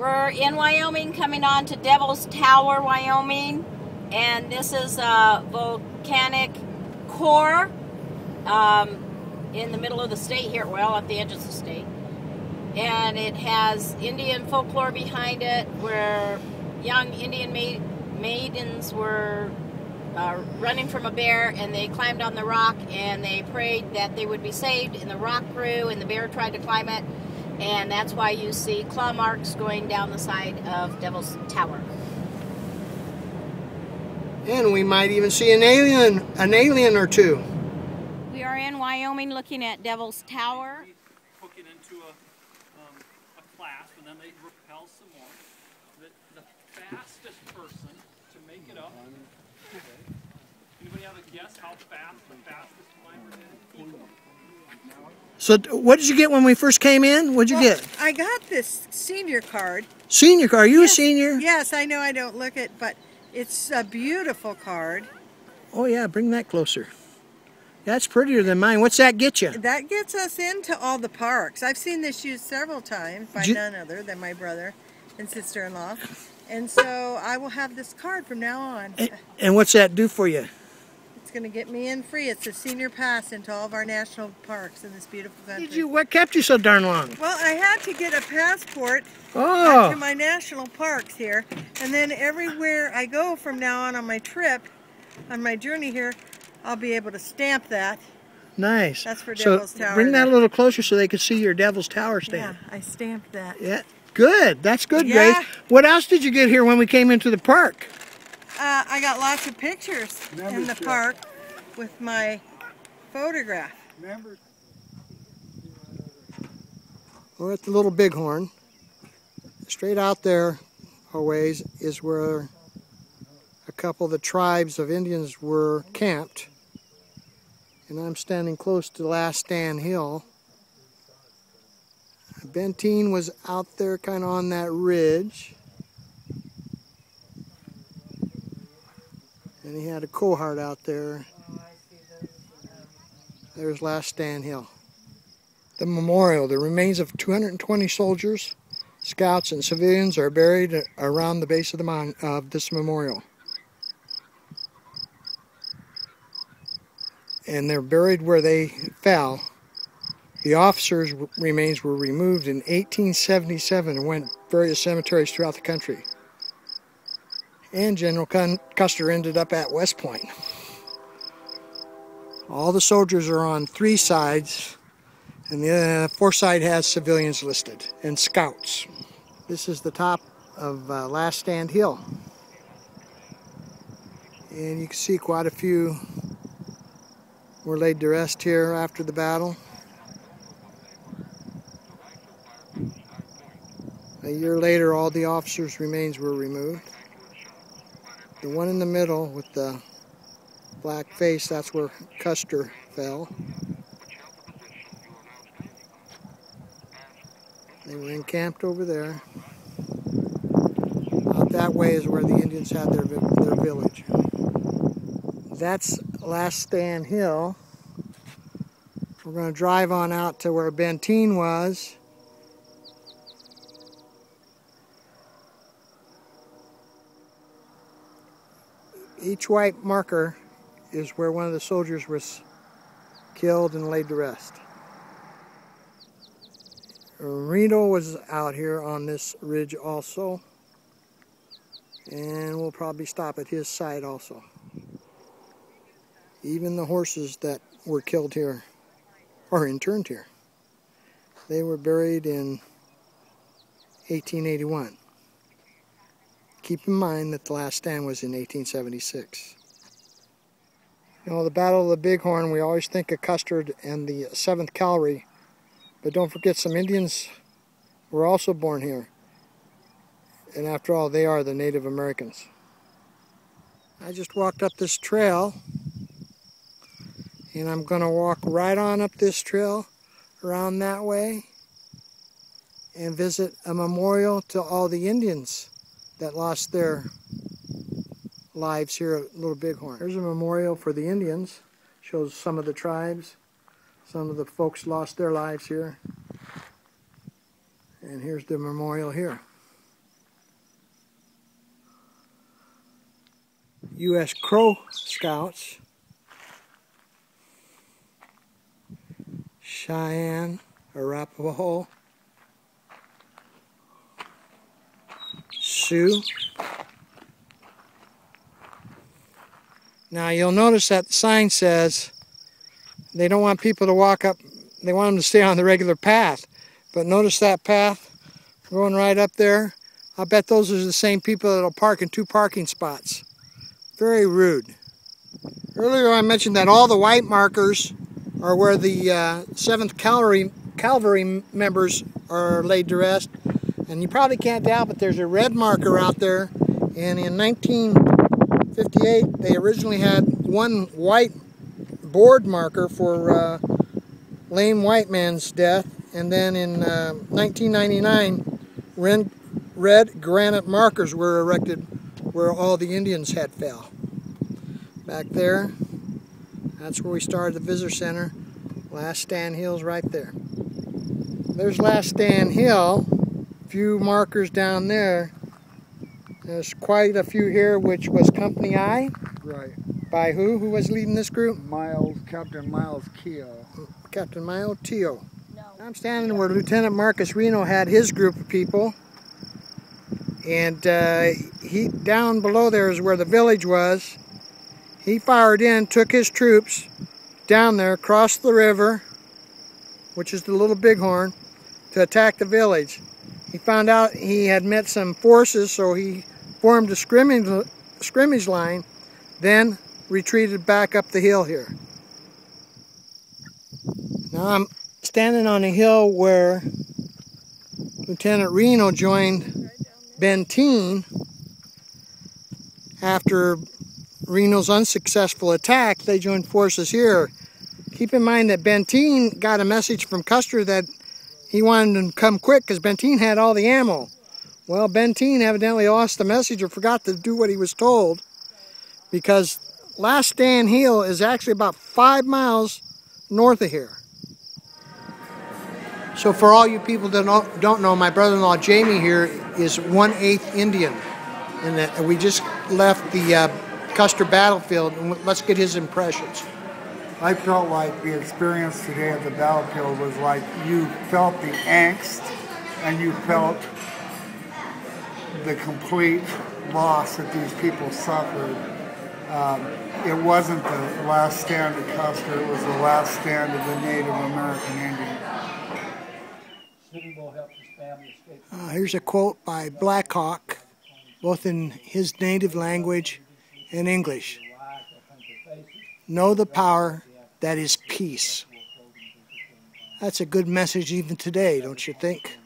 We're in Wyoming, coming on to Devil's Tower, Wyoming, and this is a volcanic core in the middle of the state here, well, at the edge of the state. And it has Indian folklore behind it, where young Indian maidens were running from a bear, and they climbed on the rock, and they prayed that they would be saved, and the rock grew, and the bear tried to climb it, and that's why you see claw marks going down the side of Devil's Tower. And we might even see an alien or two. We are in Wyoming looking at Devil's Tower. Hook it into a clasp, and then they repel some more. The fastest person to make it up. Anybody have a guess how fast the fastest climber did? So what did you get when we first came in? What did you get? I got this senior card. Senior card? Are you a senior? Yes, I know I don't look it, but it's a beautiful card. Oh yeah, bring that closer. That's prettier than mine. What's that get you? That gets us into all the parks. I've seen this used several times by none other than my brother and sister-in-law. And so I will have this card from now on. And what's that do for you? It's going to get me in free. It's a senior pass into all of our national parks in this beautiful country. What kept you so darn long? Well, I had to get a passport to my national parks here. And then everywhere I go from now on my trip, on my journey here, I'll be able to stamp that. Nice. That's for Devil's Tower. Bring that a little closer so they can see your Devil's Tower stamp. Yeah, I stamped that. Yeah, good. That's good, Yeah. Grace. What else did you get here when we came into the park? I got lots of pictures in the park with my photograph. We're at the Little Bighorn. Straight out there a ways is where a couple of the tribes of Indians were camped. And I'm standing close to Last Stand Hill. Benteen was out there kind of on that ridge. And he had a cohort out there. There's Last Stand Hill. The memorial, the remains of 220 soldiers, scouts, and civilians are buried around the base of this memorial. And they're buried where they fell. The officers' remains were removed in 1877 and went to various cemeteries throughout the country. And General Custer ended up at West Point. All the soldiers are on 3 sides, and the 4th side has civilians listed and scouts. This is the top of Last Stand Hill. And you can see quite a few were laid to rest here after the battle. A year later, all the officers' remains were removed. The one in the middle with the black face, that's where Custer fell. They were encamped over there. Out that way is where the Indians had their village. That's Last Stand Hill. We're going to drive on out to where Benteen was. Each white marker is where one of the soldiers was killed and laid to rest. Reno was out here on this ridge also, and we'll probably stop at his side also. Even the horses that were killed here, or interned here, they were buried in 1881. Keep in mind that the last stand was in 1876. You know, the Battle of the Bighorn, we always think of Custer and the 7th Cavalry, but don't forget some Indians were also born here. And after all, they are the Native Americans. I just walked up this trail, and I'm going to walk right on up this trail around that way and visit a memorial to all the Indians that lost their lives here at Little Bighorn. There's a memorial for the Indians. Shows some of the tribes. Some of the folks lost their lives here. And here's the memorial here. U.S. Crow Scouts, Cheyenne, Arapaho, Sioux. Now you'll notice that the sign says they don't want people to walk up, they want them to stay on the regular path. But notice that path going right up there. I bet those are the same people that'll park in 2 parking spots. Very rude. Earlier I mentioned that all the white markers are where the 7th Cavalry members are laid to rest. And you probably can't doubt, but there's a red marker out there. And in 1958, they originally had 1 white board marker for lame white man's death. And then in 1999, red granite markers were erected where all the Indians had fell. Back there, that's where we started the visitor center. Last Stand Hill's right there. There's Last Stand Hill. Few markers down there. There's quite a few here, which was Company I. Right. By who? Who was leading this group? Captain Miles Keogh. Captain Miles Keogh. No. I'm standing where Lieutenant Marcus Reno had his group of people. And he down below there is where the village was. He fired in, took his troops down there, crossed the river, which is the Little Bighorn, to attack the village. He found out he had met some forces, so he formed a scrimmage line, then retreated back up the hill here. Now I'm standing on a hill where Lieutenant Reno joined Benteen after Reno's unsuccessful attack. They joined forces here. Keep in mind that Benteen got a message from Custer that he wanted him to come quick because Benteen had all the ammo. Well, Benteen evidently lost the message or forgot to do what he was told, because Last Stand Hill is actually about 5 miles north of here. So for all you people that don't know, my brother-in-law Jamie here is 1/8 Indian. And we just left the Custer battlefield, and let's get his impressions. I felt like the experience today at the battlefield was like you felt the angst and you felt the complete loss that these people suffered. It wasn't the last stand of Custer, it was the last stand of the Native American Indian. Here's a quote by Black Hawk, both in his native language and English. Know the power that is peace. That's a good message even today, don't you think?